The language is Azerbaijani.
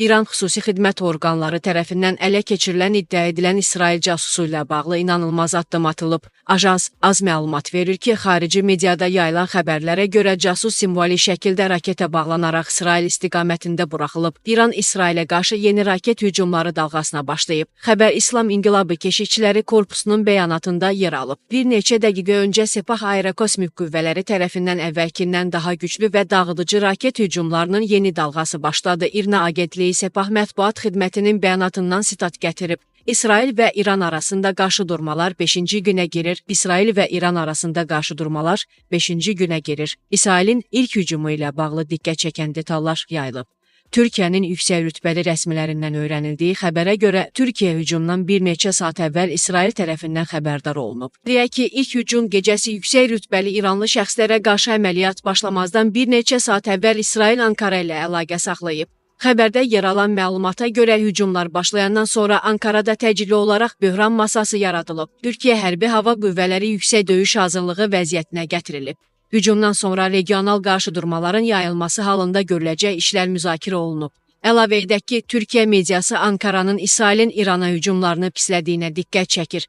İran xüsusi xidmət orqanları tərəfindən ələ keçirilən iddia edilən İsrail casusu ilə bağlı inanılmaz addım atılıb. Ajans az məlumat verir ki, xarici mediada yayılan xəbərlərə görə casus simvolik şəkildə raketə bağlanaraq İsrail istiqamətində buraxılıb. İran İsrailə qarşı yeni raket hücumları dalğasına başlayıb. Xəbər İslam İnqilabı Keşikçiləri Korpusunun bəyanatında yer alıb. Bir neçə dəqiqə öncə Sepah Aerokosmik Qüvvələri tərəfindən əvvəlkindən daha güclü və dağıdıcı raket hücumlarının yeni dalğası başladı. İRNA agentliyi Sepah Mətbuat Xidmətinin bəyanatından sitat gətirib. İsrail və İran arasında qarşıdurmalar 5-ci günə girir. İsrail və İran arasında qarşıdurmalar 5-ci günə girir. İsrailin ilk hücumu ilə bağlı diqqət çəkən detallar yayılıb. Türkiyənin yüksək rütbəli rəsmilərindən öyrənildiyi xəbərə görə Türkiyə hücumdan bir neçə saat əvvəl İsrail tərəfindən xəbərdar olunub. Deyək ki, ilk hücum gecəsi yüksək rütbəli İranlı şəxslərə qarşı əməliyyat başlamazdan bir neçə saat əvvəl İsrail Ankara ilə əlaqə saxlayıb. Xəbərdə yer alan məlumata görə hücumlar başlayandan sonra Ankarada təcili olaraq böhran masası yaradılıb. Türkiyə Hərbi Hava Qüvvələri yüksək döyüş hazırlığı vəziyyətinə gətirilib. Hücumdan sonra regional qarşıdurmaların yayılması halında görüləcək işlər müzakirə olunub. Əlavə edək ki, Türkiyə mediası Ankaranın İsrailin İrana hücumlarını pislədiyinə diqqət çəkir.